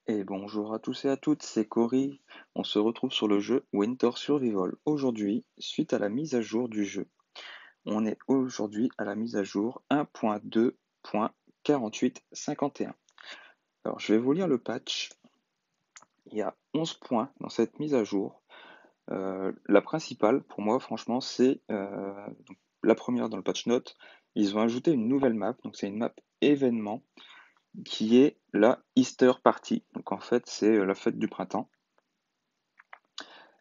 Et bonjour à tous et à toutes, c'est Cory. On se retrouve sur le jeu Winter Survival. Aujourd'hui, suite à la mise à jour du jeu, on est aujourd'hui à la mise à jour 1.2.4851. Alors, je vais vous lire le patch. Il y a 11 points dans cette mise à jour. La principale, pour moi, franchement, c'est la première dans le patch note. Ils ont ajouté une nouvelle map, donc c'est une map événement qui est la Easter Party. Donc en fait, c'est la fête du printemps.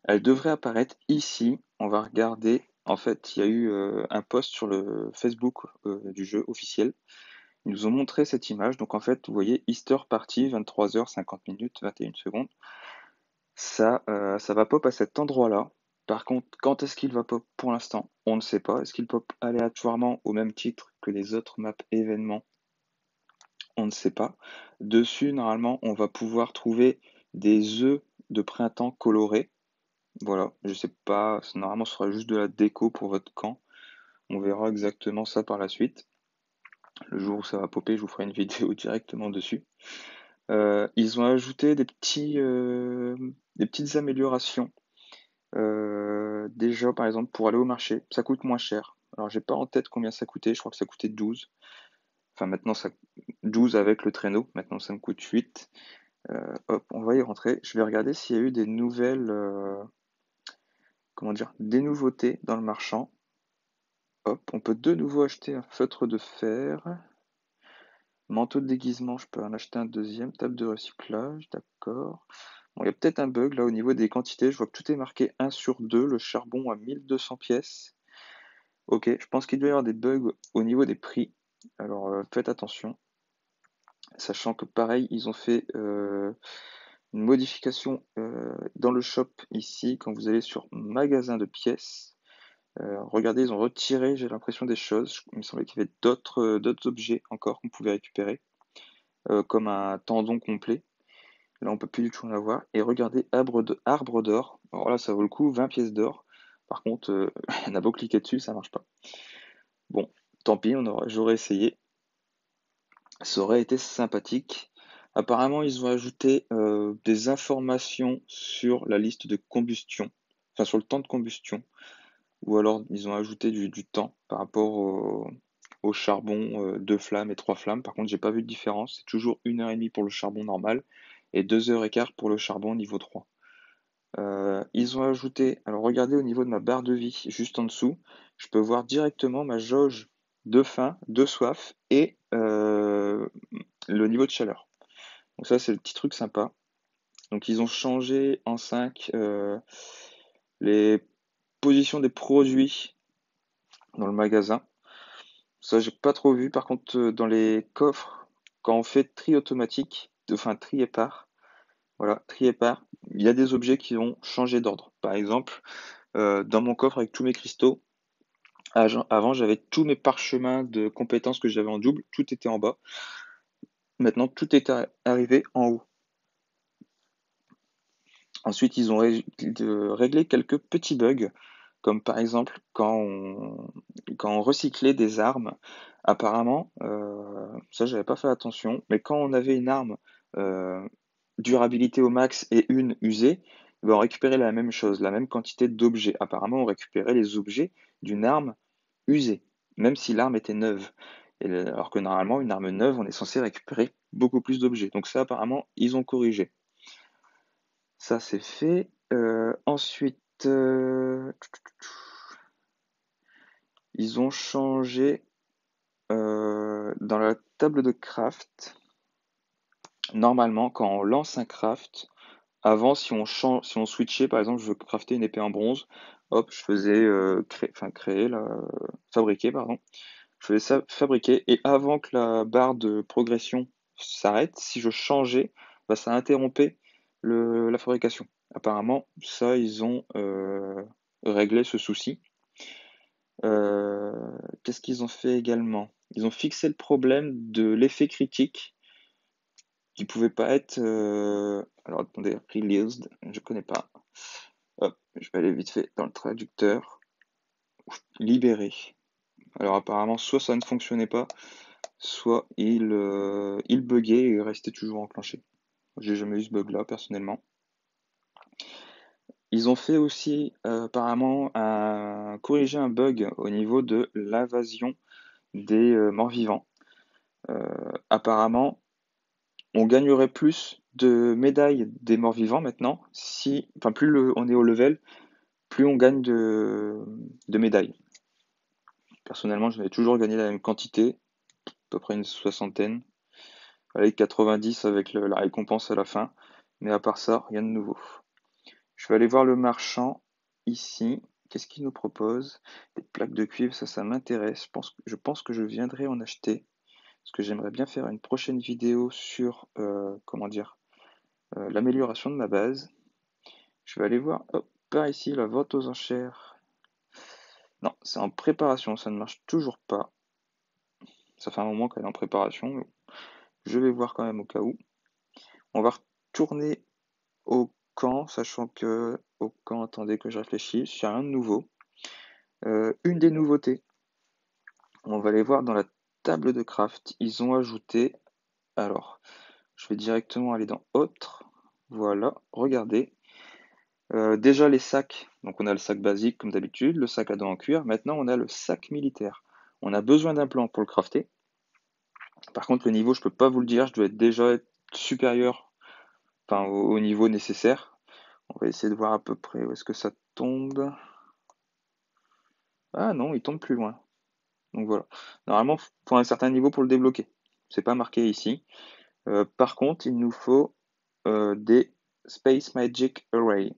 Elle devrait apparaître ici. On va regarder. En fait, il y a eu un post sur le Facebook du jeu officiel. Ils nous ont montré cette image. Donc en fait, vous voyez Easter Party, 23h50 21 secondes. Ça va pop à cet endroit-là. Par contre, quand est-ce qu'il va pop pour l'instant? On ne sait pas. Est-ce qu'il pop aléatoirement au même titre que les autres maps événements? On ne sait pas. Dessus, normalement, on va pouvoir trouver des œufs de printemps colorés. Voilà, je sais pas, normalement ce sera juste de la déco pour votre camp. On verra exactement ça par la suite. Le jour où ça va popper, je vous ferai une vidéo directement dessus. Ils ont ajouté des petites améliorations. Déjà, par exemple, pour aller au marché, ça coûte moins cher. Alors, j'ai pas en tête combien ça coûtait, je crois que ça coûtait 12. Enfin, maintenant, ça 12 avec le traîneau, maintenant ça me coûte 8. Hop, on va y rentrer. Je vais regarder s'il y a eu des nouvelles, comment dire, des nouveautés dans le marchand. Hop, on peut de nouveau acheter un feutre de fer. Manteau de déguisement, je peux en acheter un deuxième. Table de recyclage, d'accord. Bon, il y a peut-être un bug là au niveau des quantités. Je vois que tout est marqué 1 sur 2. Le charbon à 1200 pièces. Ok, je pense qu'il doit y avoir des bugs au niveau des prix. Alors faites attention. Sachant que pareil, ils ont fait une modification dans le shop ici. Quand vous allez sur magasin de pièces, regardez, ils ont retiré, j'ai l'impression, des choses. Il me semblait qu'il y avait d'autres objets encore qu'on pouvait récupérer, comme un tendon complet. Là, on peut plus du tout en avoir. Et regardez, arbre d'or. Alors là, ça vaut le coup, 20 pièces d'or. Par contre, on a beau cliquer dessus, ça marche pas. Bon, tant pis, j'aurais essayé. Ça aurait été sympathique. Apparemment, ils ont ajouté des informations sur la liste de combustion, enfin sur le temps de combustion. Ou alors ils ont ajouté du temps par rapport au charbon, 2 flammes et 3 flammes. Par contre, j'ai pas vu de différence. C'est toujours 1h30 pour le charbon normal et 2h15 pour le charbon niveau 3. Ils ont ajouté, alors regardez au niveau de ma barre de vie, juste en dessous, je peux voir directement ma jauge de faim, de soif et le niveau de chaleur. Donc ça, c'est le petit truc sympa. Donc ils ont changé en 5 les positions des produits dans le magasin. Ça, j'ai pas trop vu. Par contre, dans les coffres, quand on fait tri automatique, enfin tri épars, voilà, tri épars, il y a des objets qui ont changé d'ordre. Par exemple, dans mon coffre avec tous mes cristaux, avant j'avais tous mes parchemins de compétences que j'avais en double, tout était en bas. Maintenant, tout est arrivé en haut. Ensuite, ils ont réglé quelques petits bugs, comme par exemple quand on recyclait des armes. Apparemment, ça j'avais pas fait attention, mais quand on avait une arme euh, durabilité au max et une usée, ben, on récupérait la même chose, la même quantité d'objets. Apparemment, on récupérait les objets d'une arme usée, même si l'arme était neuve. Alors que normalement, une arme neuve, on est censé récupérer beaucoup plus d'objets. Donc ça, apparemment, ils ont corrigé. Ça, c'est fait. Ensuite, ils ont changé dans la table de craft. Normalement, quand on lance un craft, avant, si on switchait, par exemple, je veux crafter une épée en bronze, hop, je faisais fabriquer, pardon. Je faisais ça fabriquer, et avant que la barre de progression s'arrête, si je changeais, bah, ça interrompait la fabrication. Apparemment, ça, ils ont réglé ce souci. Qu'est-ce qu'ils ont fait également? Ils ont fixé le problème de l'effet critique qui pouvait pas être. Alors attendez, released, je connais pas. Hop, je vais aller vite fait dans le traducteur. Libéré. Alors apparemment, soit ça ne fonctionnait pas, soit il buguait et restait toujours enclenché. J'ai jamais eu ce bug-là, personnellement. Ils ont fait aussi, apparemment, corriger un bug au niveau de l'invasion des morts-vivants. Apparemment, on gagnerait plus de médailles des morts-vivants maintenant, enfin, on est au level, plus on gagne de médailles. Personnellement, j'avais toujours gagné la même quantité, à peu près une soixantaine, avec 90 avec la récompense à la fin. Mais à part ça, rien de nouveau. Je vais aller voir le marchand ici. Qu'est-ce qu'il nous propose? Des plaques de cuivre, ça m'intéresse. Je pense que je viendrai en acheter. Parce que j'aimerais bien faire une prochaine vidéo sur, comment dire, l'amélioration de ma base. Je vais aller voir, hop, par ici, la vente aux enchères. Non, c'est en préparation, ça ne marche toujours pas. Ça fait un moment qu'elle est en préparation. Je vais voir quand même au cas où. On va retourner au camp, sachant que au camp, attendez que je réfléchisse, il n'y a rien de nouveau. Une des nouveautés, on va aller voir dans la table de craft, ils ont ajouté, alors, je vais directement aller dans autre, voilà, regardez. Déjà les sacs, donc on a le sac basique comme d'habitude, le sac à dos en cuir, maintenant on a le sac militaire. On a besoin d'un plan pour le crafter. Par contre le niveau, je peux pas vous le dire, je dois être déjà être supérieur, enfin au niveau nécessaire. On va essayer de voir à peu près où est-ce que ça tombe. Ah non, il tombe plus loin. Donc voilà. Normalement, faut un certain niveau pour le débloquer. C'est pas marqué ici. Par contre, il nous faut des Space Magic Array.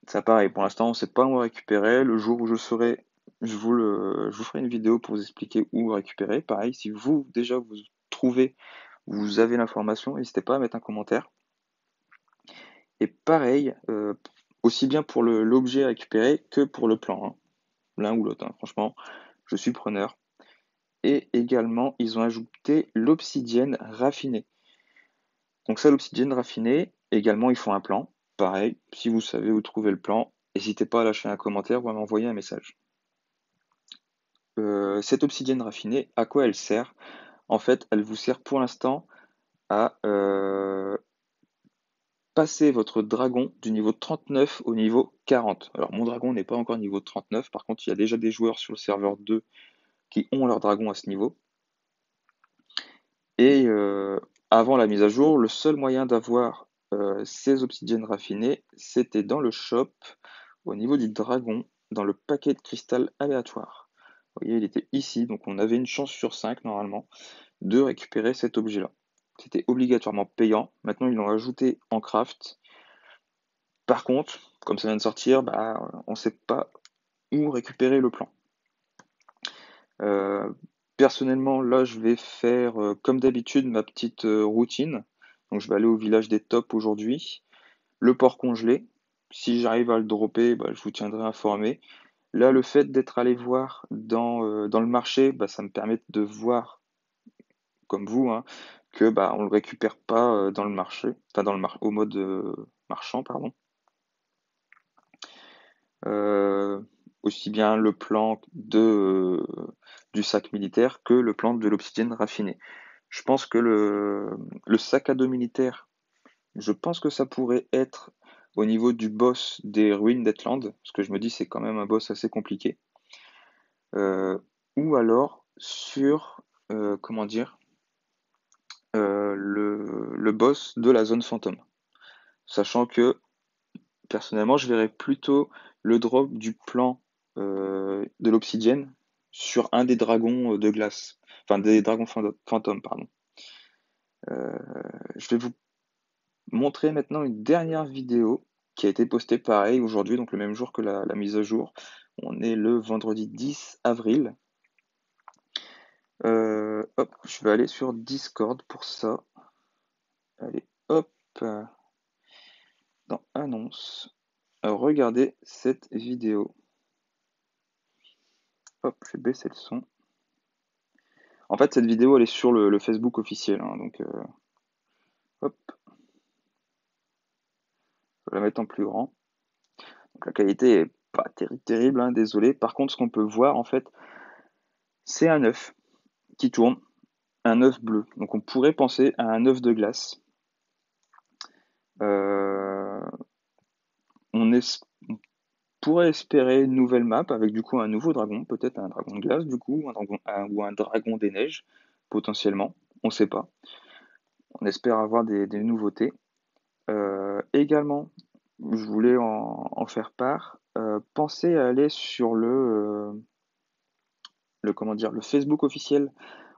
Ça pareil, pour l'instant, on ne sait pas où on récupérer. Le jour où je saurai, je vous ferai une vidéo pour vous expliquer où récupérer. Pareil, si vous, déjà, vous trouvez, vous avez l'information, n'hésitez pas à mettre un commentaire. Et pareil, aussi bien pour l'objet à récupérer que pour le plan, hein. L'un ou l'autre, hein. Franchement, je suis preneur. Et également, ils ont ajouté l'obsidienne raffinée. Donc ça, l'obsidienne raffinée, également, ils font un plan. Pareil, si vous savez où trouver le plan, n'hésitez pas à lâcher un commentaire ou à m'envoyer un message. Cette obsidienne raffinée, à quoi elle sert? En fait, elle vous sert pour l'instant à passer votre dragon du niveau 39 au niveau 40. Alors mon dragon n'est pas encore niveau 39, par contre il y a déjà des joueurs sur le serveur 2 qui ont leur dragon à ce niveau. Et avant la mise à jour, le seul moyen d'avoir ces obsidiennes raffinées, c'était dans le shop, au niveau du dragon, dans le paquet de cristal aléatoire. Vous voyez, il était ici, donc on avait une chance sur 5 normalement de récupérer cet objet-là. C'était obligatoirement payant. Maintenant, ils l'ont ajouté en craft. Par contre, comme ça vient de sortir, bah, on ne sait pas où récupérer le plan. Euh, Personnellement, là, je vais faire, comme d'habitude, ma petite routine. Donc, je vais aller au village des tops aujourd'hui. Le porc congelé. Si j'arrive à le dropper, bah, je vous tiendrai informé. Là, le fait d'être allé voir dans le marché, bah, ça me permet de voir, comme vous, hein, que bah, on le récupère pas dans le marché, enfin au mode marchand, pardon. Euh, Aussi bien le plan du sac militaire que le plan de l'obsidienne raffinée. Je pense que le sac à dos militaire, je pense que ça pourrait être au niveau du boss des ruines d'Etland, parce que je me dis c'est quand même un boss assez compliqué. Ou alors sur, comment dire, le boss de la zone fantôme. Sachant que personnellement, je verrais plutôt le drop du plan de l'obsidienne sur un des dragons de glace. Enfin, des dragons fantômes, pardon. Euh, je vais vous montrer maintenant une dernière vidéo qui a été postée pareil aujourd'hui, donc le même jour que la mise à jour. On est le vendredi 10 avril. Hop, je vais aller sur Discord pour ça. Allez, hop, dans Annonces. Regardez cette vidéo. Hop, je vais baisser le son. En fait, cette vidéo, elle est sur le Facebook officiel, hein, donc hop, je vais la mettre en plus grand. Donc la qualité est pas terrible, hein, désolé. Par contre, ce qu'on peut voir, en fait, c'est un œuf qui tourne, un œuf bleu. Donc on pourrait penser à un œuf de glace. Euh, on pourrait espérer une nouvelle map avec du coup un nouveau dragon, peut-être un dragon de glace du coup, ou un dragon des neiges, potentiellement, on sait pas. On espère avoir des nouveautés. Également, je voulais en faire part. Pensez à aller sur comment dire, le Facebook officiel.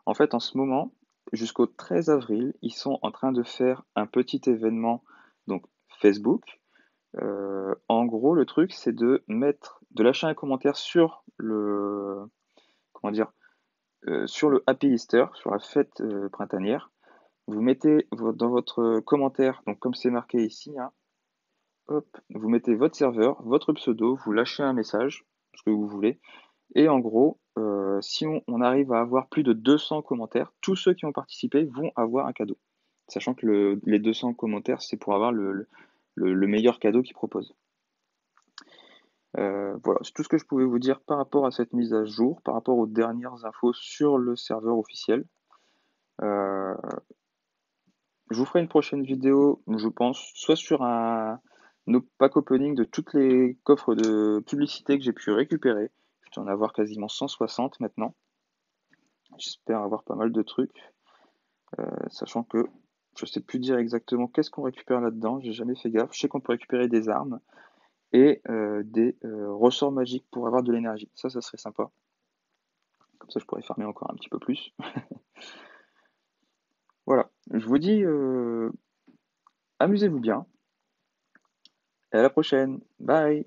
En fait, en ce moment, jusqu'au 13 avril, ils sont en train de faire un petit événement, donc Facebook. En gros, le truc, c'est de lâcher un commentaire sur comment dire, sur le Happy Easter, sur la fête printanière. Vous mettez dans votre commentaire, donc comme c'est marqué ici, hein, hop, vous mettez votre serveur, votre pseudo, vous lâchez un message, ce que vous voulez, et en gros, si on arrive à avoir plus de 200 commentaires, tous ceux qui ont participé vont avoir un cadeau. Sachant que les 200 commentaires, c'est pour avoir le meilleur cadeau qu'ils proposent. Voilà, c'est tout ce que je pouvais vous dire par rapport à cette mise à jour, par rapport aux dernières infos sur le serveur officiel. Euh, je vous ferai une prochaine vidéo, je pense, soit sur un pack opening de toutes les coffres de publicité que j'ai pu récupérer. Je dois en avoir quasiment 160 maintenant. J'espère avoir pas mal de trucs, sachant que je sais plus dire exactement qu'est-ce qu'on récupère là-dedans, j'ai jamais fait gaffe. Je sais qu'on peut récupérer des armes et des ressorts magiques pour avoir de l'énergie. Ça serait sympa. Comme ça, je pourrais farmer encore un petit peu plus. Voilà, je vous dis, amusez-vous bien et à la prochaine. Bye!